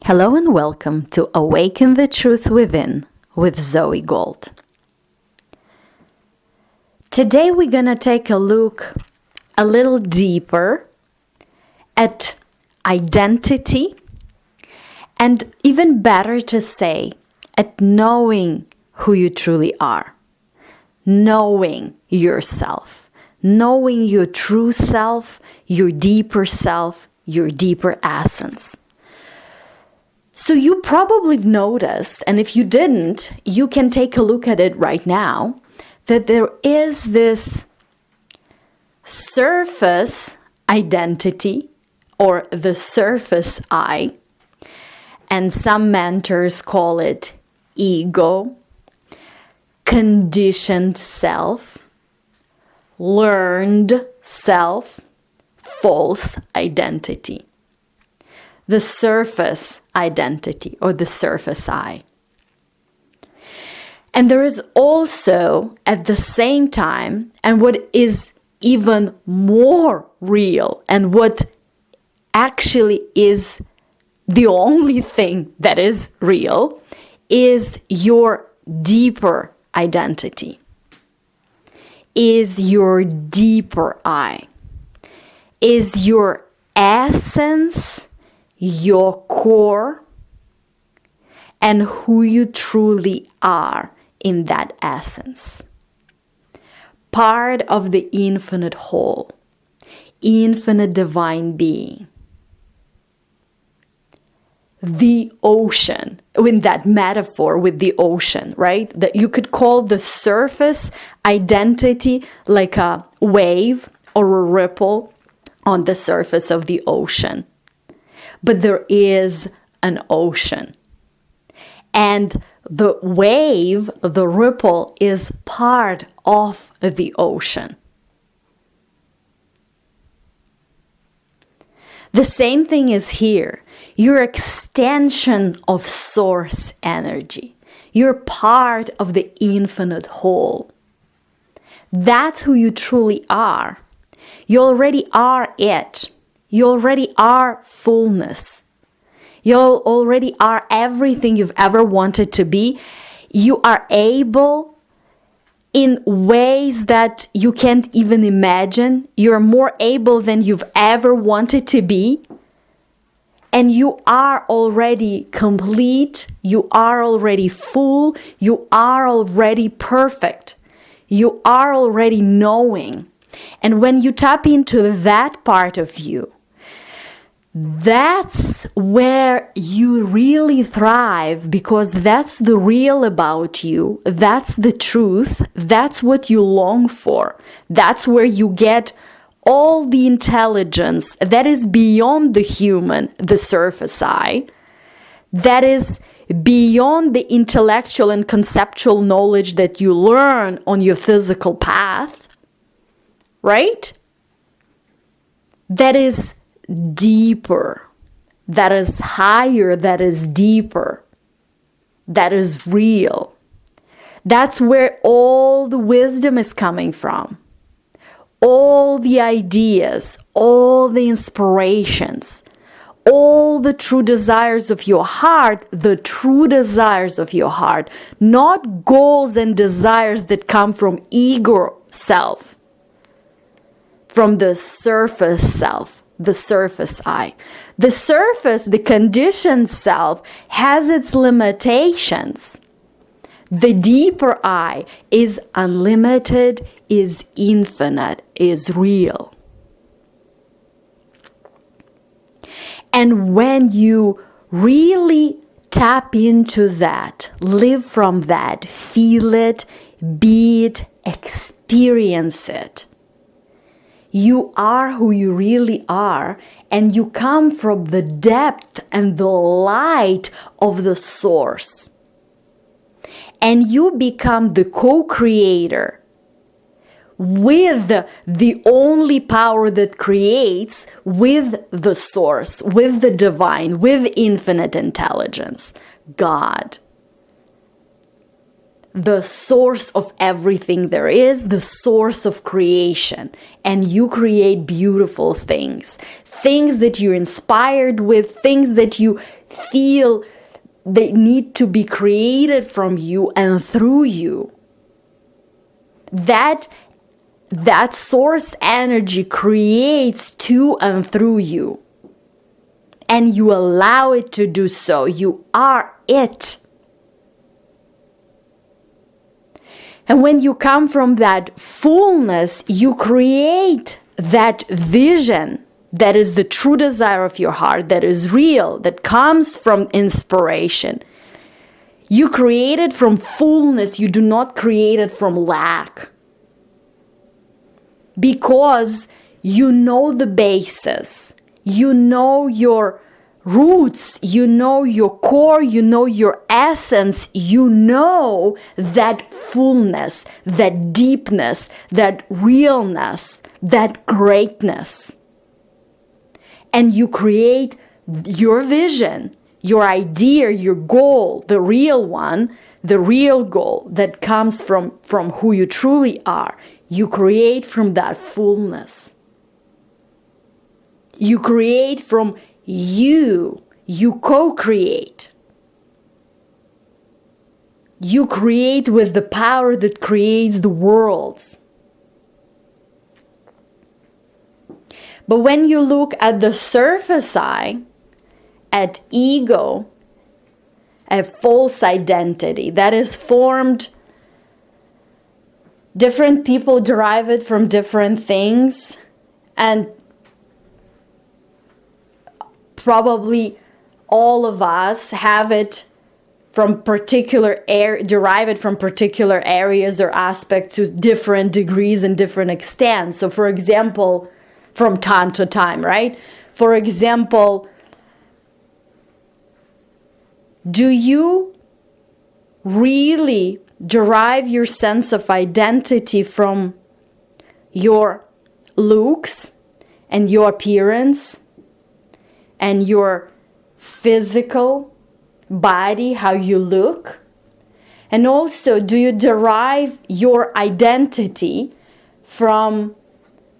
Hello and welcome to Awaken the Truth Within with Zoey Gold. Today we're going to take a look a little deeper at identity, and even better to say, at knowing who you truly are, knowing yourself, knowing your true self, your deeper essence. So you probably noticed, and if you didn't, you can take a look at it right now, that there is this surface identity or the surface I, and some mentors call it ego, conditioned self, learned self, false identity. The surface identity or the surface I. And there is also at the same time, and what is even more real and what actually is the only thing that is real, is your deeper identity, is your deeper I, is your essence, your core, and who you truly are in that essence. Part of the infinite whole, infinite divine being. The ocean, in that metaphor with the ocean, right? That you could call the surface identity like a wave or a ripple on the surface of the ocean. But there is an ocean. And the wave, the ripple, is part of the ocean. The same thing is here. You're extension of source energy. You're part of the infinite whole. That's who you truly are. You already are it. You already are fullness. You already are everything you've ever wanted to be. You are able in ways that you can't even imagine. You're more able than you've ever wanted to be. And you are already complete. You are already full. You are already perfect. You are already knowing. And when you tap into that part of you, that's where you really thrive, because that's the real about you. That's the truth. That's what you long for. That's where you get all the intelligence that is beyond the human, the surface I, that is beyond the intellectual and conceptual knowledge that you learn on your physical path, right? That is deeper, that is higher, that is deeper, that is real. That's where all the wisdom is coming from. All the ideas, all the inspirations, all the true desires of your heart, the true desires of your heart, not goals and desires that come from ego self, from the surface self, the surface I. The surface, the conditioned self, has its limitations. The deeper I is unlimited, is infinite, is real. And when you really tap into that, live from that, feel it, be it, experience it, you are who you really are, and you come from the depth and the light of the source. And you become the co-creator with the only power that creates, with the source, with the divine, with infinite intelligence, God. The source of everything there is, the source of creation. And you create beautiful things. Things that you're inspired with, things that you feel they need to be created from you and through you. That source energy creates to and through you. And you allow it to do so. You are it. And when you come from that fullness, you create that vision that is the true desire of your heart, that is real, that comes from inspiration. You create it from fullness. You do not create it from lack. Because you know the basis. You know your roots, you know your core, you know your essence, you know that fullness, that deepness, that realness, that greatness. And you create your vision, your idea, your goal, the real one, the real goal that comes from who you truly are. You create from that fullness. You create from you. You co-create. You create with the power that creates the worlds. But when you look at the surface eye, at ego, a false identity that is formed, different people derive it from different things, and probably all of us have it from derive it from particular areas or aspects to different degrees and different extents. So for example, from time to time, right? For example, do you really derive your sense of identity from your looks and your appearance and your physical body, how you look? And also, do you derive your identity from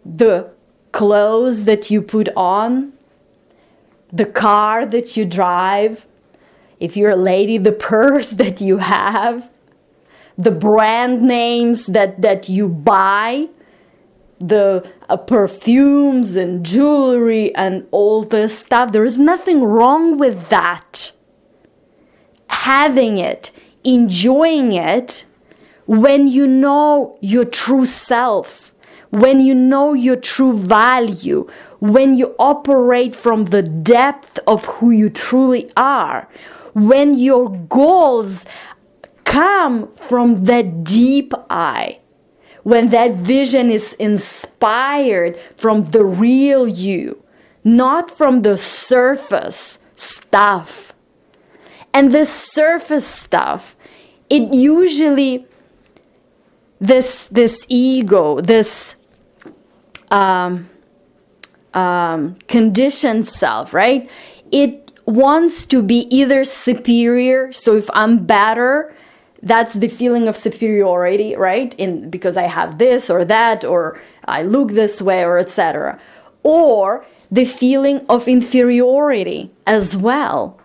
the clothes that you put on, the car that you drive, if you're a lady, the purse that you have, the brand names that you buy, the perfumes and jewelry and all this stuff? There is nothing wrong with that. Having it, enjoying it, when you know your true self, when you know your true value, when you operate from the depth of who you truly are, when your goals come from that deep eye, when that vision is inspired from the real you, not from the surface stuff. And this surface stuff, it usually, this ego, this conditioned self, right? It wants to be either superior. So if I'm better, that's the feeling of superiority, right? Because I have this or that, or I look this way, or etc. Or the feeling of inferiority as well.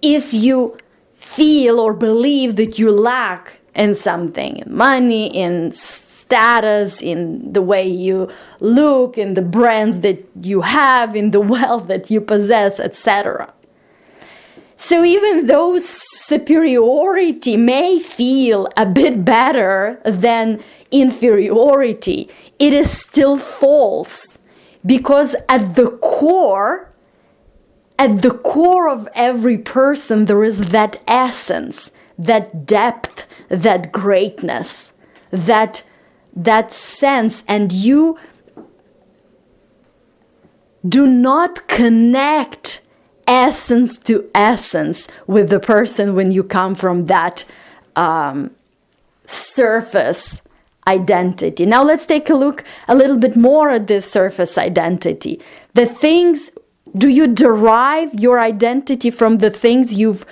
If you feel or believe that you lack in something, in money, in status, in the way you look, in the brands that you have, in the wealth that you possess, etc. So even though superiority may feel a bit better than inferiority, it is still false, because at the core of every person, there is that essence, that depth, that greatness, that sense. And you do not connect essence to essence with the person when you come from that surface identity. Now let's take a look a little bit more at this surface identity. Do you derive your identity from the things you've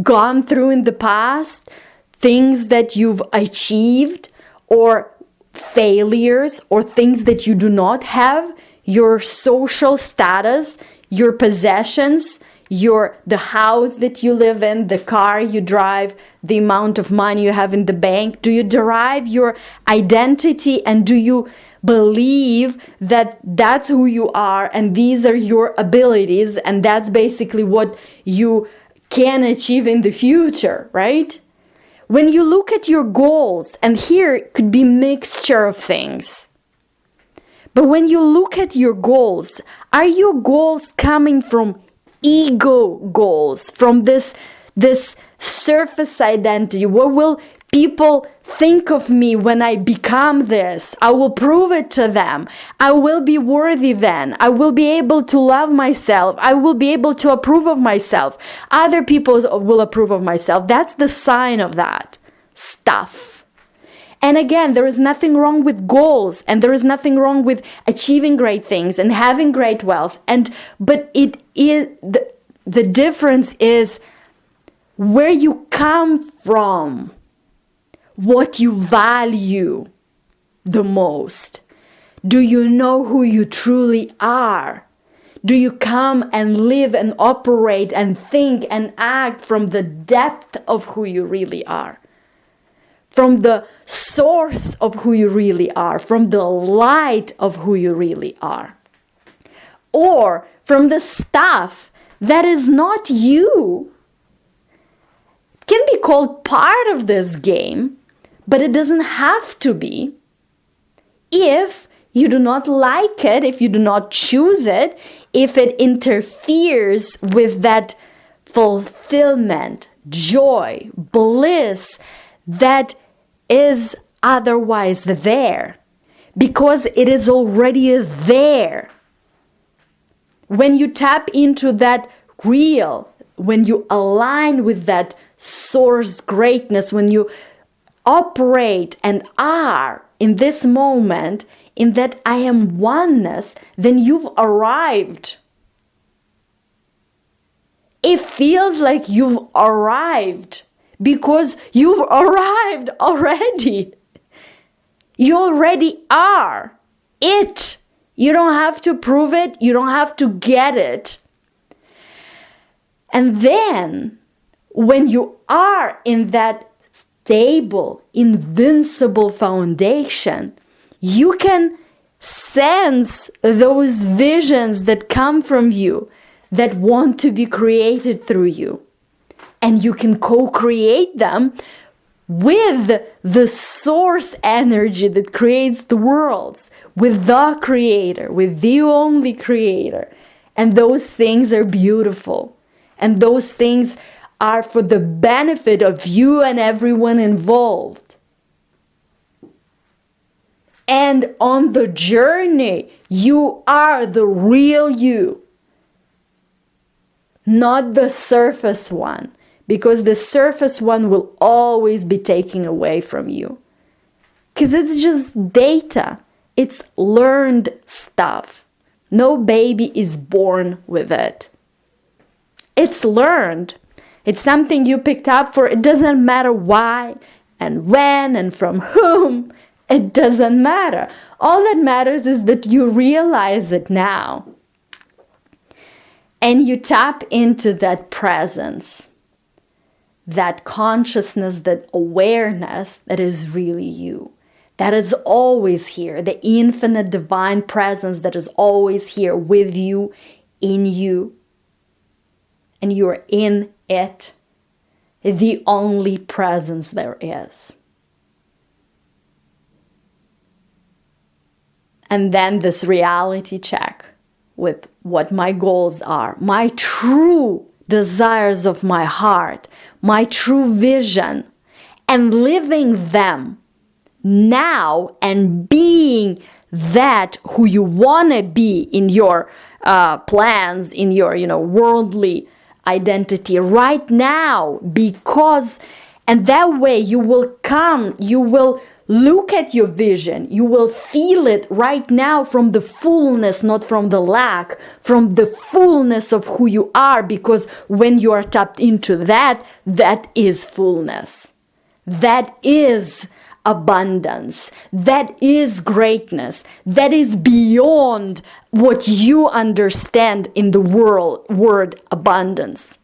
gone through in the past, things that you've achieved, or failures, or things that you do not have, your social status, your possessions, the house that you live in, the car you drive, the amount of money you have in the bank? Do you derive your identity, and do you believe that that's who you are and these are your abilities and that's basically what you can achieve in the future, right? When you look at your goals, and here it could be mixture of things, but when you look at your goals, are your goals coming from ego goals, from this surface identity? What will people think of me when I become this? I will prove it to them. I will be worthy then. I will be able to love myself. I will be able to approve of myself. Other people will approve of myself. That's the sign of that stuff. And again, there is nothing wrong with goals, and there is nothing wrong with achieving great things and having great wealth. But it is the difference is where you come from, what you value the most. Do you know who you truly are? Do you come and live and operate and think and act from the depth of who you really are? From the source of who you really are, from the light of who you really are? Or from the stuff that is not you? It can be called part of this game, but it doesn't have to be. If you do not like it, if you do not choose it, if it interferes with that fulfillment, joy, bliss that is otherwise there, because it is already there. When you tap into that real, when you align with that source greatness, when you operate and are in this moment, in that I am oneness, then you've arrived. It feels like you've arrived because you've arrived already. You already are it. You don't have to prove it. You don't have to get it. And then when you are in that stable, invincible foundation, you can sense those visions that come from you that want to be created through you. And you can co-create them with the source energy that creates the worlds, with the creator, with the only creator. And those things are beautiful. And those things are for the benefit of you and everyone involved. And on the journey, you are the real you, not the surface one, because the surface one will always be taken away from you. Because it's just data. It's learned stuff. No baby is born with it. It's learned. It's something you picked up for. It doesn't matter why and when and from whom. It doesn't matter. All that matters is that you realize it now. And you tap into that presence, that consciousness, that awareness that is really you. That is always here. The infinite divine presence that is always here with you, in you. And you're in it. The only presence there is. And then this reality check with what my goals are, my true desires of my heart, my true vision, and living them now and being that who you want to be in your plans, in your worldly identity right now, because and that way you will look at your vision, you will feel it right now from the fullness, not from the lack, from the fullness of who you are, because when you are tapped into that, that is fullness. That is abundance. That is greatness. That is beyond what you understand in the word abundance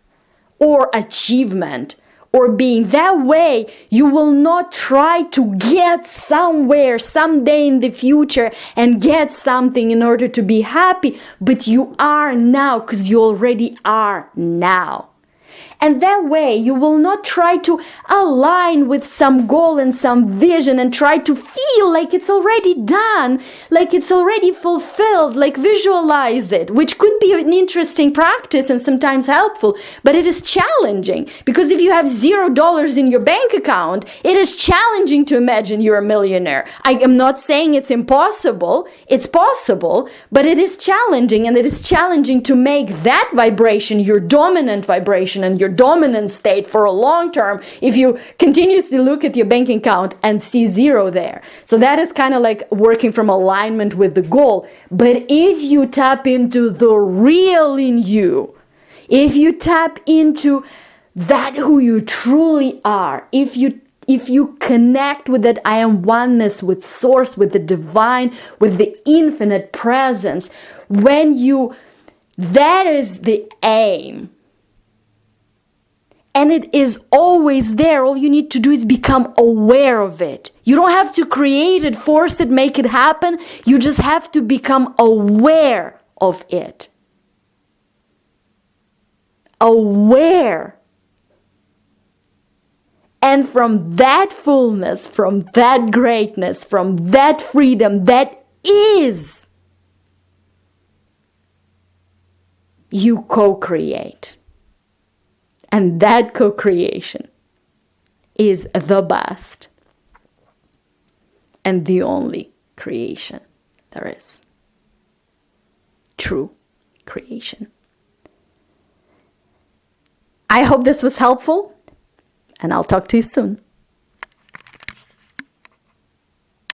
or achievement or being. That way, you will not try to get somewhere someday in the future and get something in order to be happy, but you are now because you already are now. And that way, you will not try to align with some goal and some vision and try to feel like it's already done, like it's already fulfilled, like visualize it, which could be an interesting practice and sometimes helpful, but it is challenging because if you have $0 in your bank account, it is challenging to imagine you're a millionaire. I am not saying it's impossible. It's possible, but it is challenging, and it is challenging to make that vibration your dominant vibration and your dominant state for a long term if you continuously look at your bank account and see zero there. So that is kind of like working from alignment with the goal. But if you tap into the real in you, if you tap into that who you truly are, if you connect with that I am oneness with source, with the divine, with the infinite presence, that is the aim. And it is always there. All you need to do is become aware of it. You don't have to create it, force it, make it happen. You just have to become aware of it. Aware. And from that fullness, from that greatness, from that freedom that is, you co-create. And that co-creation is the best and the only creation there is. True creation. I hope this was helpful, and I'll talk to you soon.